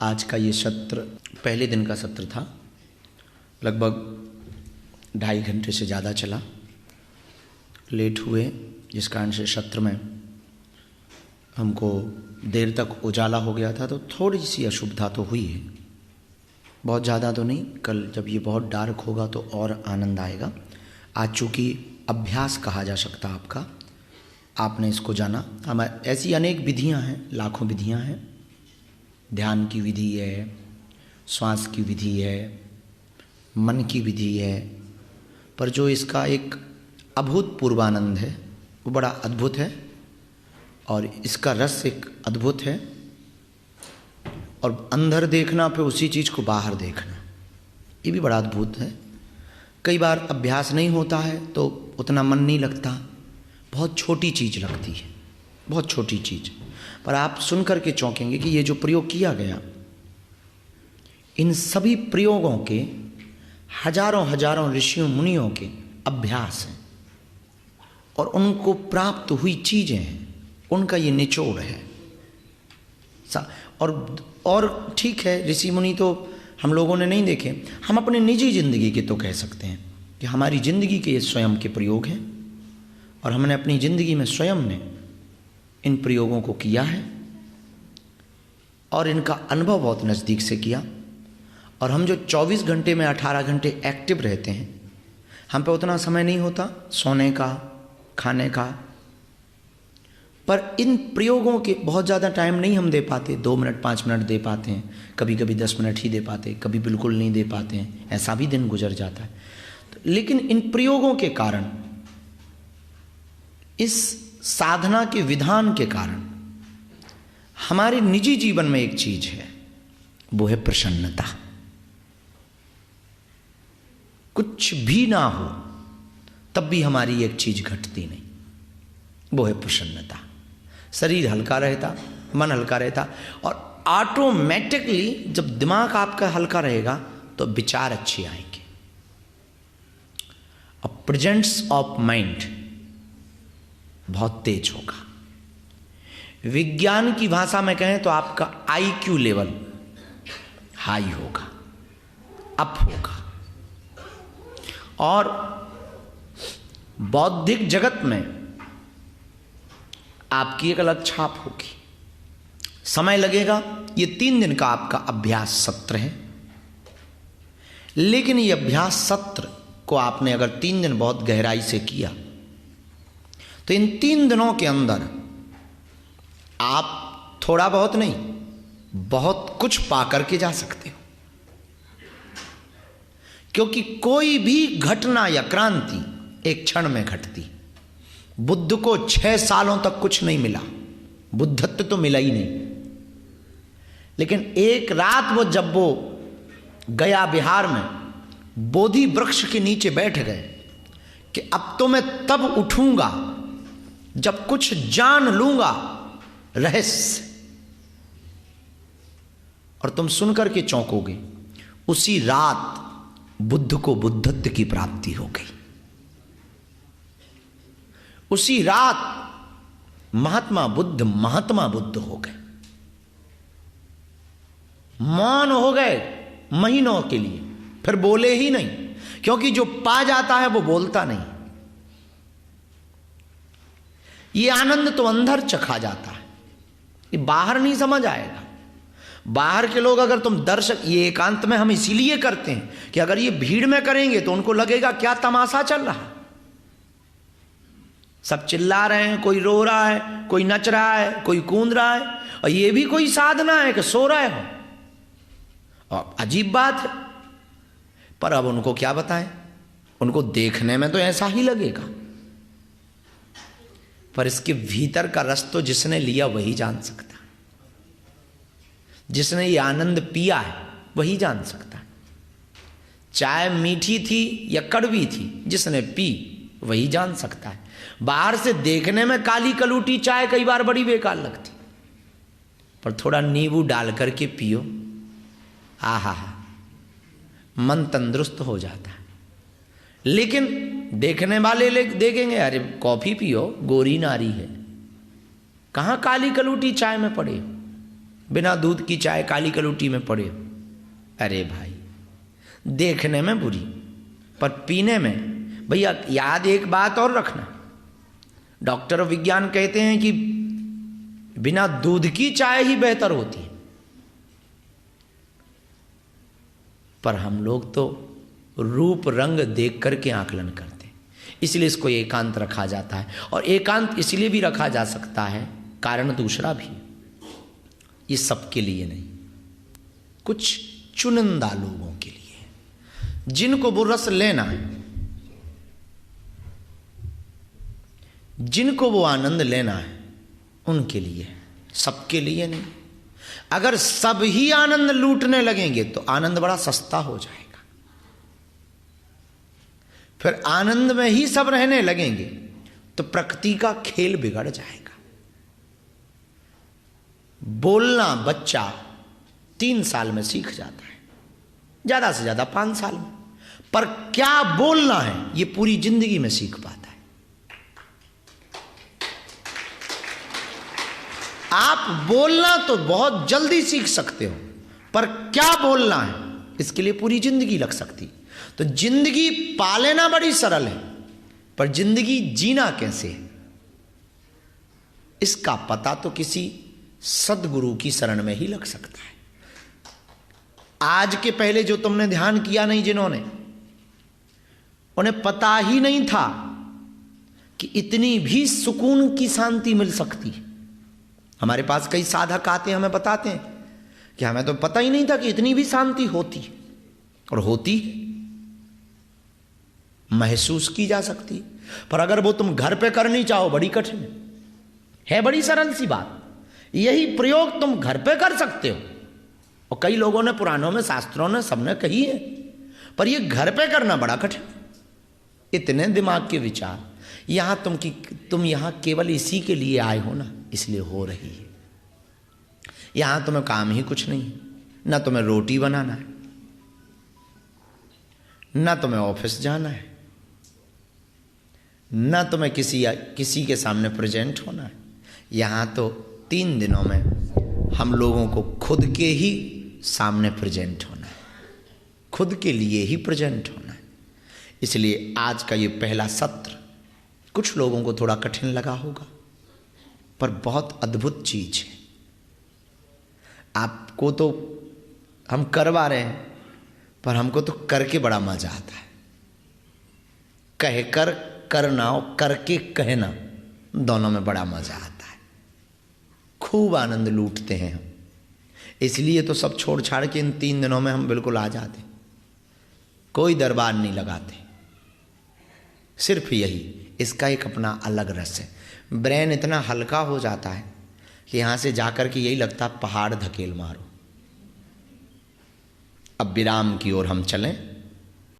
आज का ये सत्र पहले दिन का सत्र था, लगभग 2.5 घंटे से ज़्यादा चला। लेट हुए जिस कारण से सत्र में हमको देर तक उजाला हो गया था, तो थोड़ी सी अशुभता तो हुई है, बहुत ज़्यादा तो नहीं। कल जब ये बहुत डार्क होगा तो और आनंद आएगा। आज चूँकि अभ्यास कहा जा सकता आपका, आपने इसको जाना। हमारे ऐसी अनेक विधियां हैं, लाखों विधियां हैं। ध्यान की विधि है, श्वास की विधि है, मन की विधि है, पर जो इसका एक अभूतपूर्व आनंद है वो बड़ा अद्भुत है, और इसका रस एक अद्भुत है। और अंदर देखना पे उसी चीज़ को बाहर देखना, ये भी बड़ा अद्भुत है। कई बार अभ्यास नहीं होता है तो उतना मन नहीं लगता, बहुत छोटी चीज़ लगती है, बहुत छोटी चीज़, पर आप सुन कर के चौंकेंगे कि ये जो प्रयोग किया गया, इन सभी प्रयोगों के हजारों हजारों ऋषियों मुनियों के अभ्यास हैं और उनको प्राप्त हुई चीज़ें हैं, उनका ये निचोड़ है। और ठीक है, ऋषि मुनि तो हम लोगों ने नहीं देखे, हम अपनी निजी जिंदगी के तो कह सकते हैं कि हमारी जिंदगी के ये स्वयं के प्रयोग हैं, और हमने अपनी ज़िंदगी में स्वयं ने इन प्रयोगों को किया है और इनका अनुभव बहुत नज़दीक से किया। और हम जो 24 घंटे में 18 घंटे एक्टिव रहते हैं, हम पे उतना समय नहीं होता सोने का, खाने का, पर इन प्रयोगों के बहुत ज़्यादा टाइम नहीं हम दे पाते। 2 मिनट 5 मिनट दे पाते हैं, कभी कभी 10 मिनट ही दे पाते, कभी बिल्कुल नहीं दे पाते हैं, ऐसा भी दिन गुजर जाता है। लेकिन इन प्रयोगों के कारण, इस साधना के विधान के कारण हमारे निजी जीवन में एक चीज है, वो है प्रसन्नता। कुछ भी ना हो तब भी हमारी एक चीज घटती नहीं, वो है प्रसन्नता। शरीर हल्का रहता, मन हल्का रहता, और ऑटोमेटिकली जब दिमाग आपका हल्का रहेगा तो विचार अच्छे आएंगे। अब प्रेजेंस ऑफ माइंड बहुत तेज होगा। विज्ञान की भाषा में कहें तो आपका आईक्यू लेवल हाई होगा, अप होगा। और बौद्धिक जगत में आपकी एक अलग छाप होगी। समय लगेगा, ये 3 दिन का आपका अभ्यास सत्र है, लेकिन ये अभ्यास सत्र को आपने अगर 3 दिन बहुत गहराई से किया तो इन 3 दिनों के अंदर आप थोड़ा बहुत नहीं, बहुत कुछ पा करके जा सकते हो। क्योंकि कोई भी घटना या क्रांति एक क्षण में घटती। बुद्ध को 6 सालों तक कुछ नहीं मिला, बुद्धत्व तो मिला ही नहीं, लेकिन एक रात जब वो गया बिहार में बोधि वृक्ष के नीचे बैठ गए कि अब तो मैं तब उठूंगा जब कुछ जान लूंगा रहस्य, और तुम सुनकर के चौंकोगे। उसी रात बुद्ध को बुद्धत्व की प्राप्ति हो गई। उसी रात महात्मा बुद्ध हो गए, मौन हो गए महीनों के लिए, फिर बोले ही नहीं, क्योंकि जो पा जाता है वो बोलता नहीं। ये आनंद तो अंदर चखा जाता है, ये बाहर नहीं समझ आएगा। बाहर के लोग अगर तुम दर्शक, ये एकांत में हम इसीलिए करते हैं कि अगर ये भीड़ में करेंगे तो उनको लगेगा क्या तमाशा चल रहा है, सब चिल्ला रहे हैं, कोई रो रहा है, कोई नच रहा है, कोई कूद रहा है, और ये भी कोई साधना है कि सो रहे हो। और अजीब बात है, पर अब उनको क्या बताएं, उनको देखने में तो ऐसा ही लगेगा, पर इसके भीतर का रस तो जिसने लिया वही जान सकता है। जिसने ये आनंद पिया है वही जान सकता है। चाय मीठी थी या कड़वी थी, जिसने पी वही जान सकता है। बाहर से देखने में काली कलूटी चाय कई बार बड़ी बेकार लगती, पर थोड़ा नींबू डाल करके पियो, आहा, मन तंदुरुस्त हो जाता है। लेकिन देखने वाले देखेंगे, अरे कॉफी पियो, गोरी नारी है, कहाँ काली कलूटी चाय में पड़े। बिना दूध की चाय काली कलूटी में पड़े। अरे भाई, देखने में बुरी पर पीने में। भैया याद एक बात और रखना, डॉक्टर विज्ञान कहते हैं कि बिना दूध की चाय ही बेहतर होती है, पर हम लोग तो रूप रंग देख करके आकलन करते हैं, इसलिए इसको एकांत रखा जाता है। और एकांत इसलिए भी रखा जा सकता है, कारण दूसरा भी, ये सबके लिए नहीं, कुछ चुनिंदा लोगों के लिए जिनको वो रस लेना है, जिनको वो आनंद लेना है, उनके लिए, सबके लिए नहीं। अगर सब ही आनंद लूटने लगेंगे तो आनंद बड़ा सस्ता हो जाएगा। फिर आनंद में ही सब रहने लगेंगे तो प्रकृति का खेल बिगड़ जाएगा। बोलना बच्चा 3 साल में सीख जाता है, ज्यादा से ज्यादा 5 साल में, पर क्या बोलना है ये पूरी जिंदगी में सीख पाता है। आप बोलना तो बहुत जल्दी सीख सकते हो, पर क्या बोलना है इसके लिए पूरी जिंदगी लग सकती। तो जिंदगी पा लेना बड़ी सरल है, पर जिंदगी जीना कैसे है इसका पता तो किसी सद्गुरु की शरण में ही लग सकता है। आज के पहले जो तुमने ध्यान किया नहीं, जिन्होंने, उन्हें पता ही नहीं था कि इतनी भी सुकून की शांति मिल सकती है। हमारे पास कई साधक आते हैं, हमें बताते हैं कि हमें तो पता ही नहीं था कि इतनी भी शांति होती है, और होती महसूस की जा सकती। पर अगर वो तुम घर पे करनी चाहो, बड़ी कठिन है, बड़ी सरल सी बात। यही प्रयोग तुम घर पे कर सकते हो, और कई लोगों ने पुराणों में, शास्त्रों ने, सबने कही है, पर ये घर पे करना बड़ा कठिन। इतने दिमाग के विचार, यहां तुम यहां केवल इसी के लिए आए हो ना, इसलिए हो रही है। यहां तुम्हें काम ही कुछ नहीं, ना तुम्हें रोटी बनाना है, ना तुम्हें ऑफिस जाना है, ना तुम्हें किसी के सामने प्रेजेंट होना है। यहां तो 3 दिनों में हम लोगों को खुद के ही सामने प्रेजेंट होना है, खुद के लिए ही प्रेजेंट होना है। इसलिए आज का ये पहला सत्र कुछ लोगों को थोड़ा कठिन लगा होगा, पर बहुत अद्भुत चीज है। आपको तो हम करवा रहे हैं, पर हमको तो करके बड़ा मजा आता है। कहकर करना और करके कहना, दोनों में बड़ा मजा आता है, खूब आनंद लूटते हैं हम। इसलिए तो सब छोड़ छाड़ के इन 3 दिनों में हम बिल्कुल आ जाते, कोई दरबार नहीं लगाते, सिर्फ यही। इसका एक अपना अलग रस है। ब्रेन इतना हल्का हो जाता है कि यहां से जाकर के यही लगता पहाड़ धकेल मारो। अब विराम की ओर हम चलें।